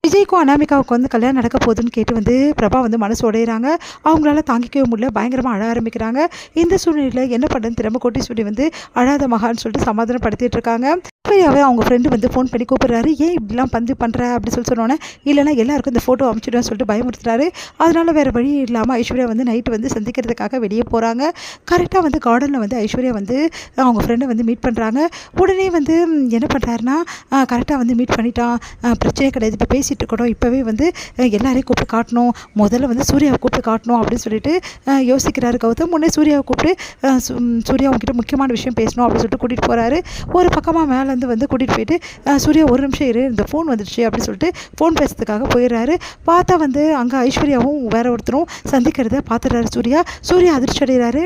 விஜய்க்கும் அனாமிகாவுக்கு வந்து கல்யாணம் நடக்க போகுதுன்னு கேட்டு வந்து பிரபா வந்து மனசு உடையிறாங்க. அவங்களால தாங்கிக்கவே முடியல. பயங்கரமாக அழ ஆரம்பிக்கிறாங்க. இந்த சூழ்நிலையில் என்ன பண்ணுறதுன்னு திரும்ப கோட்டீஸ்வரி வந்து அழாத மகான்னு சொல்லிட்டு சமாதானப்படுத்திட்டு இருக்காங்க. அப்பயாவே அவங்க ஃப்ரெண்டு வந்து ஃபோன் பண்ணி கூப்பிடுறாரு. ஏன் இப்படிலாம் பண்ணுற அப்படின்னு சொன்னோன்னே, இல்லைனா எல்லாருக்கும் இந்த ஃபோட்டோ அனுப்பிச்சிடுவேன்னு சொல்லிட்டு பயமுறுத்துறாரு. அதனால வேறு வழி இல்லாமல் ஐஸ்வர்யா வந்து நைட்டு வந்து சந்திக்கிறதுக்காக வெளியே போகிறாங்க. கரெக்டாக வந்து கார்டனில் வந்து ஐஸ்வர்யா வந்து அவங்க ஃப்ரெண்டை வந்து மீட் பண்ணுறாங்க. உடனே வந்து என்ன பண்ணுறாருன்னா, கரெக்டாக வந்து மீட் பண்ணிட்டான், பிரச்சனை கிடையாது, இப்போ பேசிகிட்டு இருக்கணும், இப்போவே வந்து எல்லாரையும் கூப்பிட்டு காட்டணும், முதல்ல வந்து சூர்யாவை கூப்பிட்டு காட்டணும் அப்படின்னு சொல்லிட்டு யோசிக்கிறாரு கௌதம். உடனே சூர்யாவை கூப்பிட்டு சூர்யா அவங்ககிட்ட முக்கியமான விஷயம் பேசணும் அப்படின்னு சொல்லிட்டு கூட்டிகிட்டு போகிறாரு. ஒரு பக்கமாக மேலேருந்து வந்து கூட்டிகிட்டு போயிட்டு சூர்யா ஒரு நிமிஷம் இரு, இந்த ஃபோன் வந்துடுச்சு அப்படின்னு சொல்லிட்டு ஃபோன் பேசுறதுக்காக போயிடுறாரு. பார்த்தா வந்து அங்கே ஐஸ்வர்யாவும் வேற ஒருத்தரும் சந்திக்கிறத பார்த்துடுறாரு சூர்யா. சூர்யா அதிர்ச்சி அடைகிறாரு.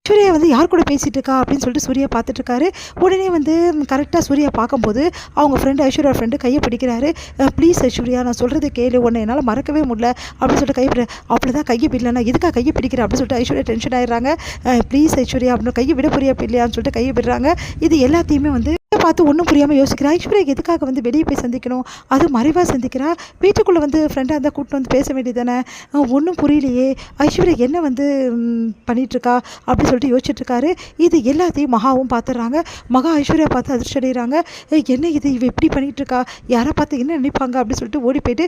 சூர்யா வந்து யார் கூட பேசிகிட்டு இருக்கா அப்படின்னு சொல்லிட்டு சூர்யா பார்த்துட்ருக்காரு. உடனே வந்து கரெக்டாக சூர்யா பார்க்கும்போது அவங்க ஃப்ரெண்டு ஐஸ்வர்யா ஃப்ரெண்டு கையை பிடிக்கிறாரு. ப்ளீஸ் ஐஸ்வர்யா, நான் சொல்கிறது கேளு, உன்னை என்னால் மறக்கவே முடியல அப்படின்னு சொல்லிட்டு கையை அப்படிதான் கையை பிடலண்ணா, எதுக்காக கையை பிடிக்கிறேன் அப்படின்னு சொல்லிட்டு ஐஸ்வர்யா டென்ஷன் ஆயிடுறாங்க. ப்ளீஸ் ஐஸ்வர்யா அப்படின்னு கையை விட புரியா இல்லையான்னு சொல்லிட்டு கையை விடுறாங்க. இது எல்லாத்தையுமே வந்து பார்த்து ஒன்றும் புரியாமல் யோசிக்கிறா. ஐஸ்வர்யா எதுக்காக வந்து வெளியே போய் சந்திக்கணும், அது மறைவாக சந்திக்கிறா, வீட்டுக்குள்ளே வந்து ஃப்ரெண்டாக இருந்தால் கூப்பிட்டு வந்து பேச வேண்டியதானே, ஒன்றும் புரியலையே, ஐஸ்வர்யா என்ன வந்து பண்ணிகிட்ருக்கா அப்படின்னு சொல்லிட்டு யோசிச்சுட்ருக்காரு. இது எல்லாத்தையும் மகாவும் பார்த்துட்றாங்க. மகா ஐஸ்வர்யா பார்த்து அதிர்ச்சி அடைகிறாங்க. என்ன இது, இவ இப்படி பண்ணிகிட்ருக்கா, யாரை பார்த்து என்ன நினைப்பாங்க அப்படின்னு சொல்லிட்டு ஓடி போயிட்டு,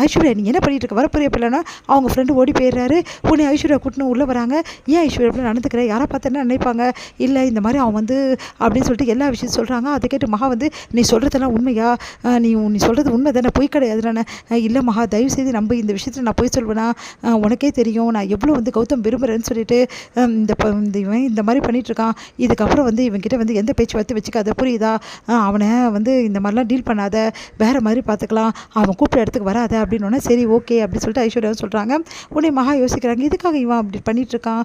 ஐஸ்வர்யா நீ என்ன பண்ணிகிட்ருக்க, வரப்புரிய பிள்ளைனா அவங்க ஃப்ரெண்டு ஓடி போயிடுறாரு. உடனே ஐஸ்வர்யா கூட்டின்னு உள்ளே வராங்க. ஏன் ஐஸ்வர்யா அப்படி நடந்துக்கிறேன், யாரை பார்த்து என்ன நினைப்பாங்க, இல்லை இந்த மாதிரி அவன் வந்து அப்படின்னு சொல்லிட்டு எல்லா விஷயத்தையும் சொல்கிறாங்க. அதை கேட்டு மகா வந்து, நீ சொல்கிறதெல்லாம் உண்மையா, நீ சொல்கிறது உண்மை தானே, பொய் கிடையாது தானே, இல்லை மகா தயவுசெய்து நம்ப, இந்த விஷயத்தில் நான் பொய் சொல்வேனா, உனக்கே தெரியும் நான் எவ்வளோ வந்து கௌதம் விரும்புகிறேன்னு சொல்லிட்டு இவன் இந்த மாதிரி பண்ணிகிட்ருக்கான், இதுக்கப்புறம் வந்து இவன்கிட்ட வந்து எந்த பேச்சுவார்த்தை வச்சுக்காத, புரியுதா, அவனை வந்து இந்த மாதிரிலாம் டீல் பண்ணாத, வேறு மாதிரி பார்த்துக்கலாம், அவன் கூப்பிட்ட இடத்துக்கு வராத அப்படின்னோடனே சரி ஓகே அப்படின்னு சொல்லிட்டு ஐஸ்வர்யா சொல்கிறாங்க. உடனே மகா யோசிக்கிறாங்க, இதுக்காக இவன் அப்படி பண்ணிகிட்ருக்கான்,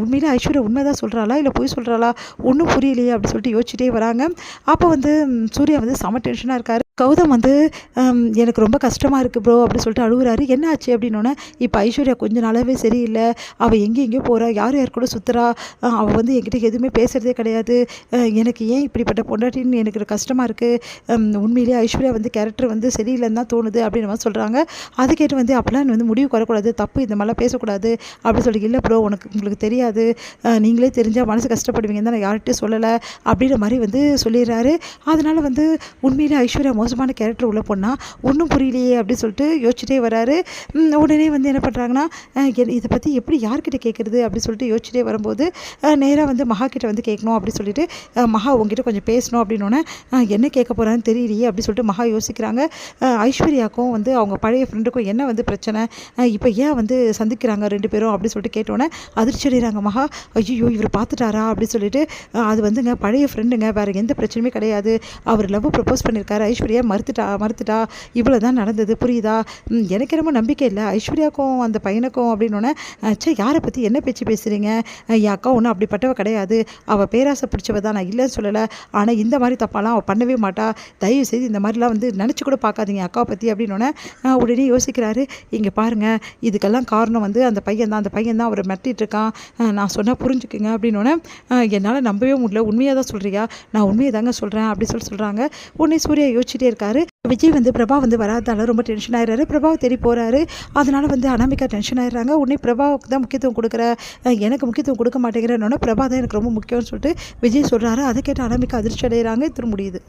உண்மையிலே ஐஸ்வர்யா உண்மை தான் சொல்கிறாளா இல்லை பொய் சொல்கிறாளா, ஒன்றும் புரியலையே அப்படின்னு சொல்லிட்டு யோசிச்சுட்டே வராங்க. அப்போ வந்து சூர்யா வந்து செம டென்ஷனாக இருக்கார். கௌதம் வந்து எனக்கு ரொம்ப கஷ்டமாக இருக்குது ப்ரோ அப்படின்னு சொல்லிட்டு அழுகுறாரு. என்ன ஆச்சு அப்படின்னோடனே, இப்போ ஐஸ்வர்யா கொஞ்ச நாளாகவே சரியில்லை, அவள் எங்கேயோ போகிறா, யார் கூட சுற்றுறா, அவள் வந்து என்கிட்ட எதுவுமே பேசுகிறதே கிடையாது, எனக்கு ஏன் இப்படிப்பட்ட பொண்டாட்டின்னு எனக்கு கஷ்டமாக இருக்குது, உண்மையிலேயே ஐஸ்வர்யா வந்து கேரக்டர் வந்து சரியில்லைன்னு தான் தோணுது அப்படின்னு மாதிரி சொல்கிறாங்க. அது கேட்டு வந்து அப்போலாம் வந்து முடிவு வரக்கூடாது, தப்பு இந்த மாதிரிலாம் பேசக்கூடாது அப்படின்னு சொல்லி, இல்லை ப்ரோ உங்களுக்கு தெரியாது, நீங்களே தெரிஞ்சால் மனசு கஷ்டப்படுவீங்க தான் நான் யார்கிட்டையும் சொல்லலை அப்படின்ற மாதிரி வந்து சொல்லிடுறாரு. அதனால் வந்து உண்மையிலே ஐஸ்வர்யா மோசமான கேரக்டர் உள்ள பொண்ணா, ஒன்றும் புரியலையே அப்படின்னு சொல்லிட்டு யோசிச்சுட்டே வராரு. உடனே வந்து என்ன பண்ணுறாங்கன்னா, இதை பற்றி எப்படி யார்கிட்ட கேட்குறது அப்படின்னு சொல்லிட்டு யோசிச்சுட்டே வரும்போது நேராக வந்து மகா கிட்ட வந்து கேட்கணும் அப்படின்னு சொல்லிட்டு, மகா உங்ககிட்ட கொஞ்சம் பேசணும் அப்படின்னோடனே, என்ன கேட்க போகிறான்னு தெரியலையே அப்படின்னு சொல்லிட்டு மகா யோசிக்கிறாங்க. ஐஸ்வர்யாவுக்கும் வந்து அவங்க பழைய ஃப்ரெண்டுக்கும் என்ன வந்து பிரச்சனை, இப்போ ஏன் வந்து சந்திக்கிறாங்க ரெண்டு பேரும் அப்படின்னு சொல்லிட்டு கேட்டோன்னே அதிர்ச்சி அடைகிறாங்க மகா. ஐயோ இவர் பார்த்துட்டாரா அப்படின்னு சொல்லிட்டு, அது வந்துங்க பழைய ஃப்ரெண்டுங்க, வேறு எந்த பிரச்சனையுமே கிடையாது, அவர் லவ் ப்ரப்போஸ் பண்ணியிருக்காரு, ஐஸ்வர்யா மறுத்துட்டா, இவ்வளோ தான் நடந்தது, புரியுதா, எனக்கு ரொம்ப நம்பிக்கை இல்லை ஐஸ்வர்யாவுக்கும் அந்த பையனுக்கும் அப்படின்னோடனே, யாரை பற்றி என்ன பேச்சு பேசுகிறீங்க, என் அக்கா ஒன்றும் அப்படிப்பட்டவ கிடையாது, அவள் பேராசை பிடிச்சவ தான், நான் இல்லைன்னு சொல்லலை, ஆனால் இந்த மாதிரி தப்பாலாம் அவள் பண்ணவே மாட்டா, தயவு செய்து இந்த மாதிரிலாம் வந்து நினச்சி கூட பார்க்காதீங்க அக்காவை பற்றி அப்படின்னோடனே, உடனே யோசிக்கிறாரு. இங்கே பாருங்கள், இதுக்கெல்லாம் காரணம் வந்து அந்த பையன் தான் அவரை மிரட்டிட்டு இருக்கான், நான் சொன்னால் புரிஞ்சுக்குங்க அப்படின்னோடனே, என்னால் நம்பவே முடியல, உண்மையாக தான் சொல்கிறியா, நான் உண்மையை தாங்க சொல்கிறேன் அப்படின்னு சொல்கிறாங்க. உடனே சூர்யா யோசிச்சுட்டே இருக்காரு. விஜய் வந்து பிரபா வந்து வராதால ரொம்ப டென்ஷன் ஆயிடுறாரு. பிரபாவை தேடி போகிறாரு. அதனால் வந்து அனாமிகா டென்ஷன் ஆயிடுறாங்க. உடனே பிரபாவுக்கு தான் முக்கியத்துவம் கொடுக்குற, எனக்கு முக்கியத்துவம் கொடுக்க மாட்டேங்கிறேன்னொன்னே, பிரபா தான் எனக்கு ரொம்ப முக்கியம்னு சொல்லிட்டு விஜய் சொல்கிறாரு. அதை கேட்டு அனாமிகா அதிர்ச்சி அடைகிறாங்க. இது முடியுது.